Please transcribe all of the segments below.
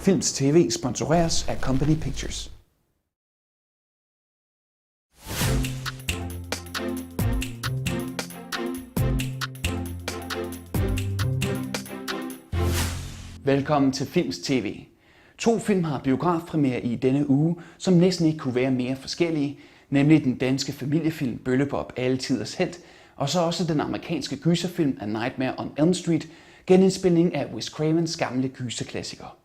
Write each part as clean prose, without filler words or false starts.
Filmz TV sponsoreres af Company Pictures. Velkommen til Filmz TV. 2 film har biografpremiere i denne uge, som næsten ikke kunne være mere forskellige, nemlig den danske familiefilm bl.a. alle tiders helt, og så også den amerikanske gyserfilm A Nightmare on Elm Street, genindspilning af Wes Cravens gamle gyserklassiker.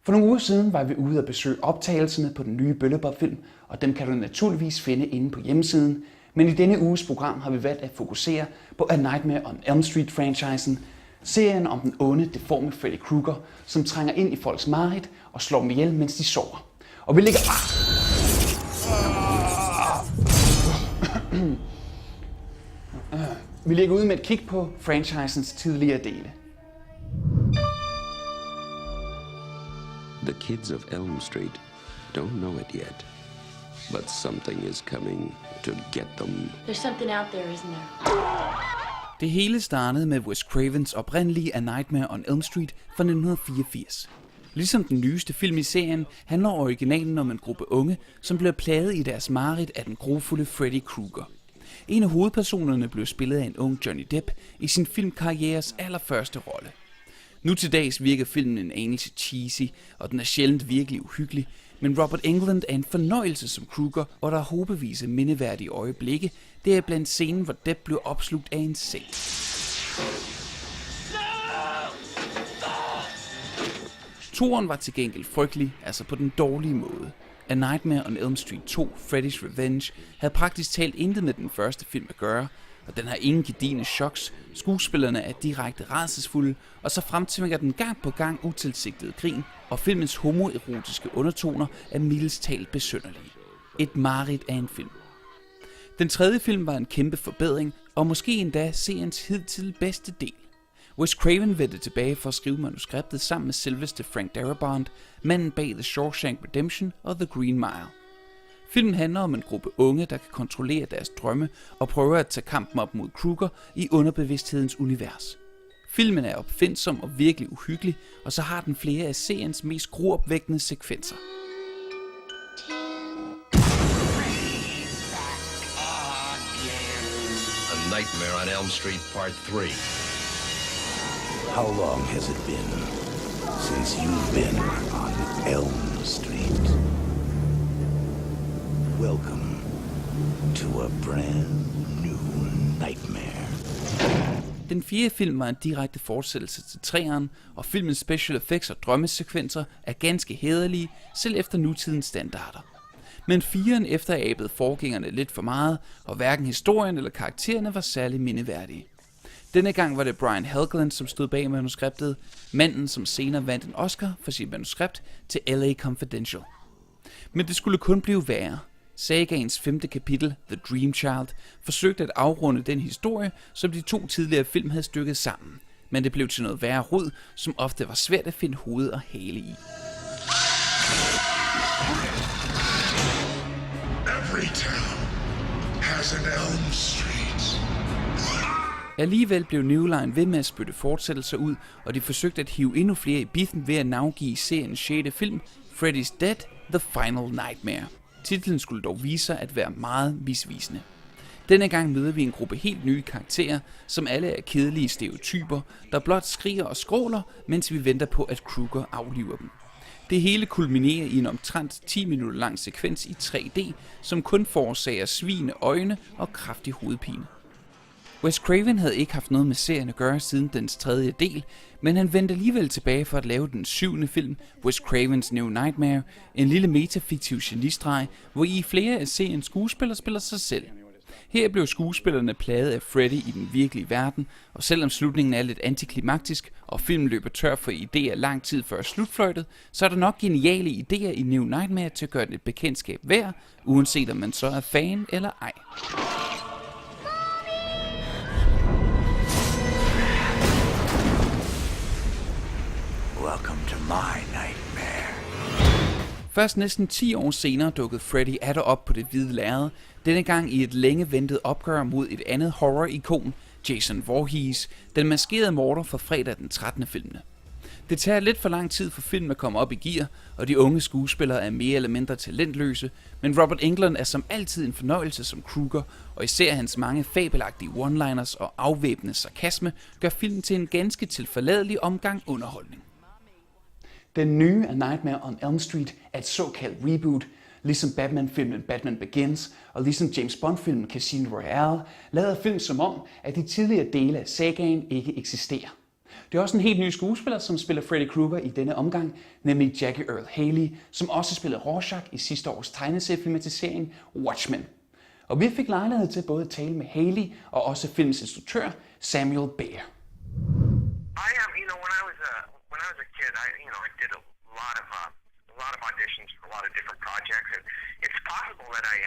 For nogle uger siden var vi ude at besøge optagelserne på den nye bl.a.-film, og dem kan du naturligvis finde inde på hjemmesiden, men i denne uges program har vi valgt at fokusere på A Nightmare on Elm Street franchisen, serien om den onde, deforme Freddy Kruger, som trænger ind i folks mareridt og slår dem ihjel, mens de sover. Og vi ligger ude med et kig på franchisens tidligere dele. The kids of Elm Street don't know it yet, but something is coming to get them. There's something out there, isn't there? Det hele startede med Wes Cravens oprindelige A Nightmare on Elm Street fra 1984. Ligesom den nyeste film i serien handler originalen om en gruppe unge, som bliver plaget i deres mareridt af den grufulde Freddy Kruger. En af hovedpersonerne blev spillet af en ung Johnny Depp i sin filmkarrieres allerførste rolle. Nu til dags virker filmen en anelse cheesy, og den er sjældent virkelig uhyggelig, men Robert Englund er en fornøjelse som Kruger, og der er håbevise mindeværdige øjeblikke, deriblandt scenen, hvor Depp blev opslugt af en seng. Toeren var til gengæld frygtelig, altså på den dårlige måde. A Nightmare on Elm Street 2, Freddy's Revenge, havde praktisk talt intet med den første film at gøre, og den har ingen gedigne choks, skuespillerne er direkte rædselsfulde, og så fremtvinger den gang på gang utilsigtede grin, og filmens homoerotiske undertoner er mildest talt besynderlige. Et mareridt af en film. Den tredje film var en kæmpe forbedring, og måske endda seriens hidtil bedste del. Wes Craven vendte tilbage for at skrive manuskriptet sammen med selveste Frank Darabont, manden bag The Rorschach Redemption og The Green Mile. Filmen handler om en gruppe unge, der kan kontrollere deres drømme og prøver at tage kampen op mod Kruger i underbevidsthedens univers. Filmen er opfindsom og virkelig uhyggelig, og så har den flere af seriens mest gruopvækkende sekvenser. A Nightmare on Elm Street Part 3. How long has it been since you've been on Elm Street? Welcome to a brand new nightmare. Den fjerde film var en direkte fortsættelse til 3'eren, og filmens special effects og drømmesekvenser er ganske hæderlige, selv efter nutidens standarder. Men 4'eren efterabede forgængerne lidt for meget, og hverken historien eller karaktererne var særlig mindeværdige. Denne gang var det Brian Helgeland, som stod bag manuskriptet, manden som senere vandt en Oscar for sit manuskript til LA Confidential. Men det skulle kun blive værre. Sagaens 5. kapitel, The Dream Child, forsøgte at afrunde den historie, som de 2 tidligere film havde stykket sammen. Men det blev til noget værre rod, som ofte var svært at finde hoved og hale i. Every town has an Elm Street. Alligevel blev New Line ved med at spytte fortsættelser ud, og de forsøgte at hive endnu flere i biffen ved at navngive seriens 6. film, Freddy's Dead, The Final Nightmare. Titlen skulle dog vise sig at være meget misvisende. Denne gang møder vi en gruppe helt nye karakterer, som alle er kedelige stereotyper, der blot skriger og skråler, mens vi venter på, at Kruger afliver dem. Det hele kulminerer i en omtrent 10 minutter lang sekvens i 3D, som kun forårsager svigende øjne og kraftig hovedpine. Wes Craven havde ikke haft noget med serien at gøre siden dens 3. del, men han vendte alligevel tilbage for at lave den 7. film, Wes Cravens New Nightmare, en lille metafiktiv genistreg, hvor i flere af seriens skuespillere spiller sig selv. Her blev skuespillerne plaget af Freddy i den virkelige verden, og selvom slutningen er lidt antiklimaktisk, og filmen løber tør for idéer lang tid før slutfløjtet, så er der nok geniale idéer i New Nightmare til at gøre det et bekendtskab værd, uanset om man så er fan eller ej. Welcome to my nightmare. Først næsten 10 år senere dukkede Freddy atter op på det hvide lærred, denne gang i et længe ventet opgør mod et andet horror-ikon, Jason Voorhees, den maskerede morder fra fredag den 13. filmene. Det tager lidt for lang tid for filmen at komme op i gear, og de unge skuespillere er mere eller mindre talentløse, men Robert Englund er som altid en fornøjelse som Kruger, og især hans mange fabelagtige one-liners og afvæbnende sarkasme gør filmen til en ganske tilforladelig omgang underholdning. Den nye A Nightmare on Elm Street er et såkaldt reboot, ligesom Batman-filmen Batman Begins og ligesom James Bond-filmen Casino Royale, lader film som om, at de tidligere dele af sagaen ikke eksisterer. Det er også en helt ny skuespiller, som spiller Freddy Kruger i denne omgang, nemlig Earle Haley, som også spillede Rorschach i sidste års tegneseriefilmatisering Watchmen. Og vi fik lejlighed til både at tale med Haley og også filmens instruktør Samuel Bayer. When I was a kid, I did a lot of auditions for a lot of different projects, and it's possible that I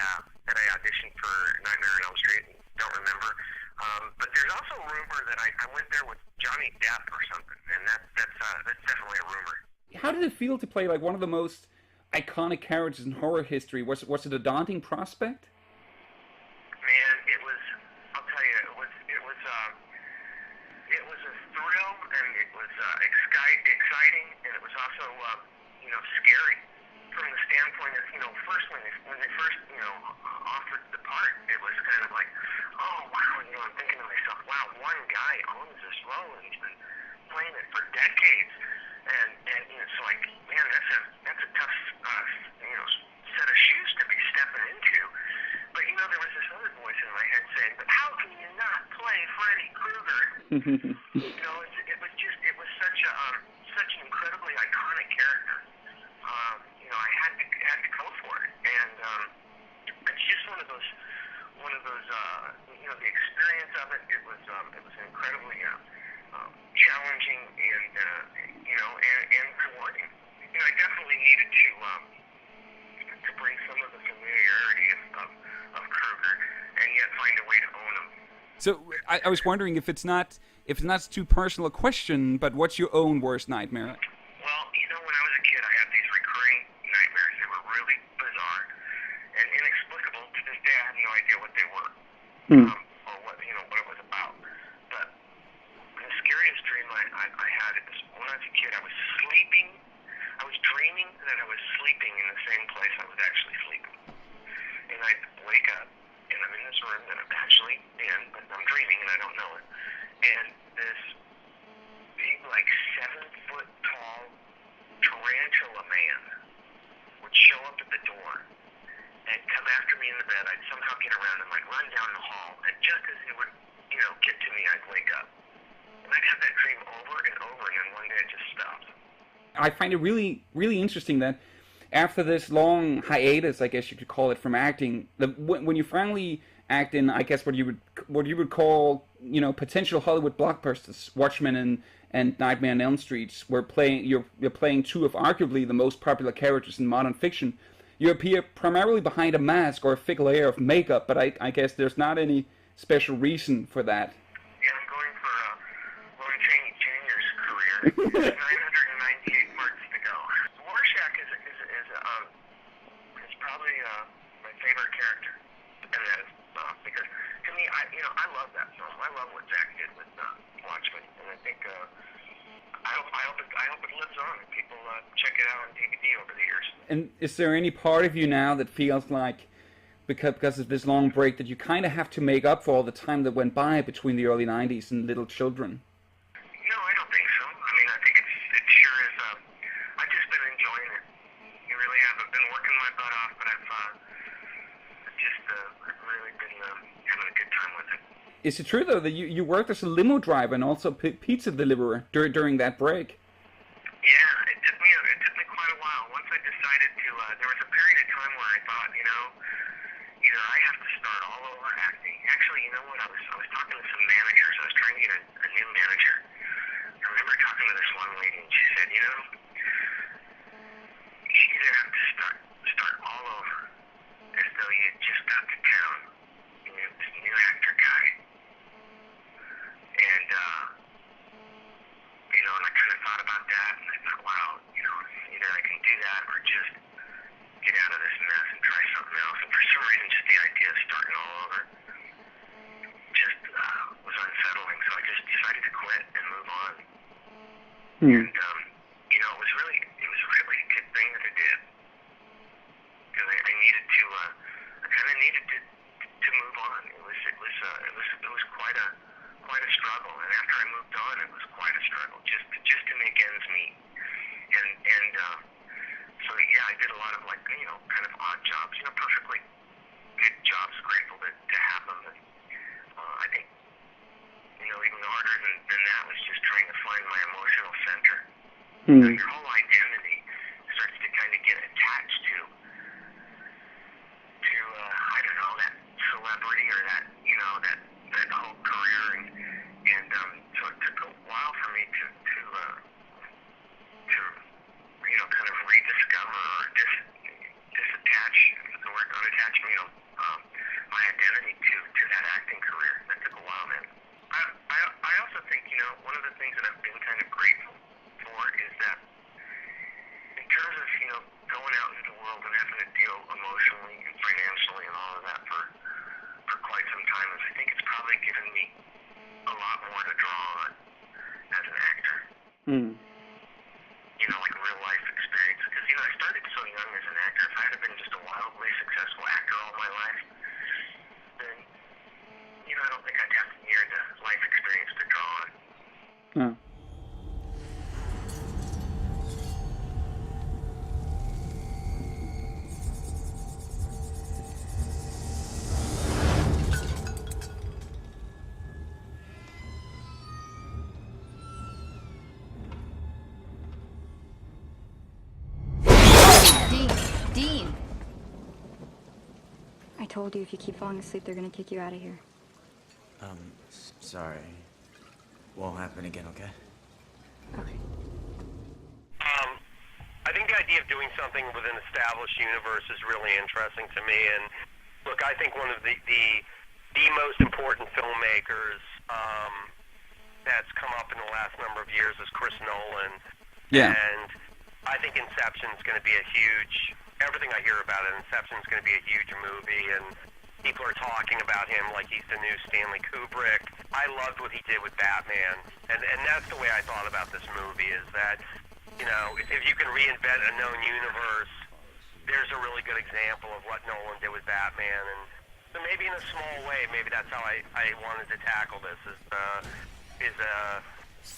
auditioned for Nightmare on Elm Street. Don't remember, but there's also a rumor that I went there with Johnny Depp or something, and that's definitely a rumor. How did it feel to play like one of the most iconic characters in horror history? Was it a daunting prospect? Man, it was. I'll tell you, it was a thrill, and it was exciting, and it was also scary from the standpoint of first when they first offered the part, it was kind of like, oh wow, I'm thinking to myself, wow, one guy owns this role and he's been playing it for decades, and it's like, man, that's a tough set of shoes to be stepping into. But there was this other voice in my head saying, but how can you not play Freddy Kruger? It was such an incredibly iconic character. I had to go for it, and it's just one of those the experience of it. It was incredibly challenging and rewarding. I definitely needed to bring some of the familiarity of Kruger, and yet find a way to own him. So I was wondering if it's not too personal a question, but what's your own worst nightmare? Well, when I was a kid, I had these recurring nightmares. They were really bizarre and inexplicable. To this day, I have no idea what they were, or what it was about. But the scariest dream I had is when I was a kid. I was sleeping. I was dreaming that I was sleeping in the same place I was actually sleeping, and I'd wake up, and I'm in this room that I'm actually in, but I'm dreaming and I don't know it. And this big, like 7-foot tall tarantula man would show up at the door and come after me in the bed. I'd somehow get around him, I'd run down the hall, and just as he would, get to me, I'd wake up. And I'd have that dream over and over, and then one day it just stopped. I find it really, really interesting that after this long hiatus, I guess you could call it, from acting, when you finally act in, I guess what you would call, potential Hollywood blockbusters, Watchmen and Nightmare on Elm Street, where you're playing two of arguably the most popular characters in modern fiction. You appear primarily behind a mask or a thick layer of makeup, but I guess there's not any special reason for that. Yeah, I'm going for Lon Chaney Jr.'s career. 998 parts to go. Rorschach is probably my favorite character, and that is because to me, I love that film. I love what Zach did with Watchmen, and I think I hope it lives on and people check it out on DVD over the years. And is there any part of you now that feels like, because of this long break, that you kind of have to make up for all the time that went by between the early 90s and little children? No, I don't think so. I mean, I think it sure is. I've just been enjoying it. You really have. I've been working my butt off, but I've really been having a good time with it. Is it true, though, that you worked as a limo driver and also pizza deliverer during that break? Yeah, it took me quite a while. Once I decided to, there was a period of time where I thought, either I have to start all over acting. Actually, you know what? I was talking to some managers. I was trying to get a new manager. I remember talking to this one lady, and she said, you either have to start all over, as though you just got to town, this new actor guy. And, and I kind of thought about that, and I thought, wow, either I can do that or just get out of this mess and try something else. And for some reason, just the idea of starting all over just was unsettling. So I just decided to quit and move on. And quite a struggle. And after I moved on, it was quite a struggle just to make ends meet. And so yeah, I did a lot of like, you know, kind of odd jobs, you know, perfectly good jobs, grateful to have them. And I think, you know, even harder than that was just trying to find my emotional center. You know, your whole identity starts to kind of get attached to I don't know, that celebrity or that, you know, that whole career, and so it took a while for me to you know, kind of rediscover or disattach, the word unattach, you know, my identity to that acting career. That took a while, man. I also think, you know, one of the things that I've been kind of grateful for is that in terms of, you know, going out into the world and having to deal emotionally and financially and all of that for quite some time, I think it's probably given me a lot more to draw on as an actor. You know, like real life experience. Because, you know, I started so young as an actor. If I had been just a wildly successful actor all my life, then, you know, I don't think I'd have near the life experience to draw on. Ja. Dean! I told you if you keep falling asleep, they're gonna kick you out of here. Sorry. Won't happen again, okay? Okay. I think the idea of doing something with an established universe is really interesting to me. And look, I think one of the most important filmmakers that's come up in the last number of years is Chris Nolan. Yeah. And I think Inception's going to be a huge. Everything I hear about it, Inception's going to be a huge movie, and people are talking about him like he's the new Stanley Kubrick. I loved what he did with Batman, and that's the way I thought about this movie, is that, you know, if you can reinvent a known universe, there's a really good example of what Nolan did with Batman. And so maybe in a small way, maybe that's how I wanted to tackle this, is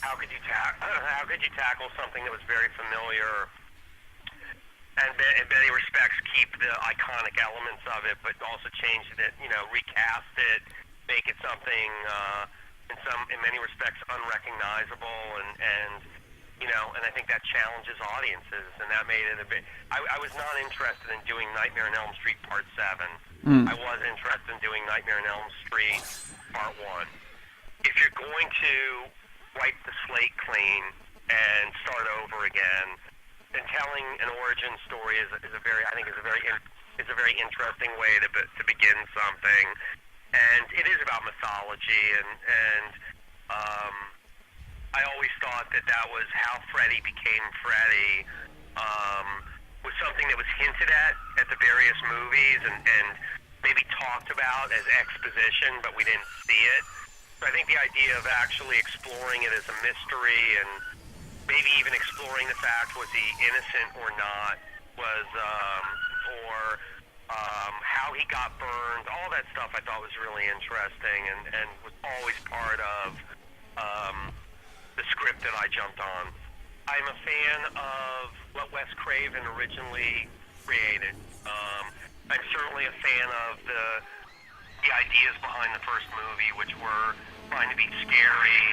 how could you tackle something that was very familiar and in many respects keep the iconic elements of it, but also change it, you know, recast it, make it something in many respects unrecognizable, and you know, and I think that challenges audiences, and that made it a bit. I was not interested in doing Nightmare on Elm Street Part 7. I was interested in doing Nightmare on Elm Street Part 1. If you're going to wipe the slate clean and start over again, then telling an origin story is a very interesting way to begin something, and it is about mythology, and I always thought that was how Freddy became Freddy, was something that was hinted at the various movies and maybe talked about as exposition, but we didn't see it. So I think the idea of actually exploring it as a mystery and maybe even exploring the fact, was he innocent or not, was, or how he got burned, all that stuff I thought was really interesting and was always part of the script that I jumped on. I'm a fan of what Wes Craven originally created. I'm certainly a fan of the ideas behind the first movie, which were trying to be scary,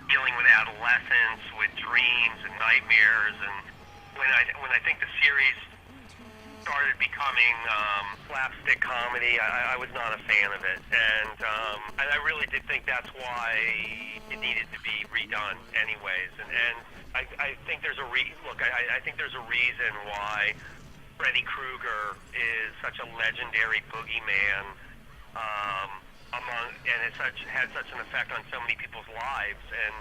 dealing with adolescence, with dreams and nightmares, and when I think the series started becoming slapstick comedy, I was not a fan of it, and I really did think that's why it needed to be redone, anyways. And I think there's I think there's a reason why Freddy Kruger is such a legendary boogeyman, and had such an effect on so many people's lives, and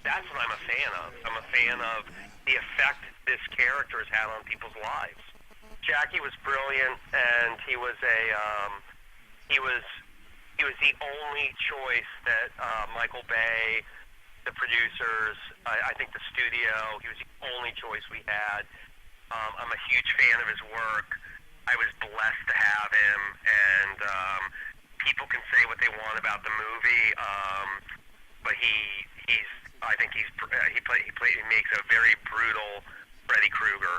that's what I'm a fan of. I'm a fan of the effect this character has had on people's lives. Jackie was brilliant, and he was the only choice that Michael Bay, the producers, I think the studio, he was the only choice we had. I'm a huge fan of his work. I was blessed to have him, and people can say what they down about the movie, but he makes a very brutal Freddy Kruger.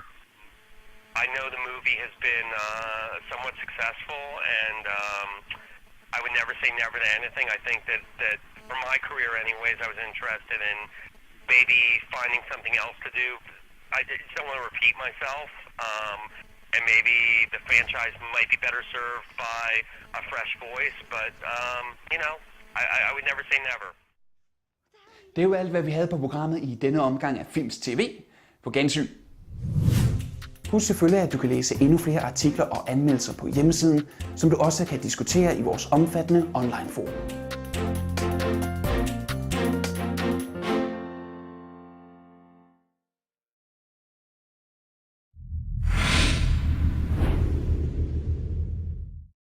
I know the movie has been somewhat successful, and I would never say never to anything. I think that for my career anyways, I was interested in maybe finding something else to do. I just don't want to repeat myself, and maybe the franchise might be better served by a fresh voice, but, I would never say never. Det er jo alt, hvad vi havde på programmet i denne omgang af Filmz TV. På gensyn. Husk selvfølgelig, at du kan læse endnu flere artikler og anmeldelser på hjemmesiden, som du også kan diskutere i vores omfattende online forum.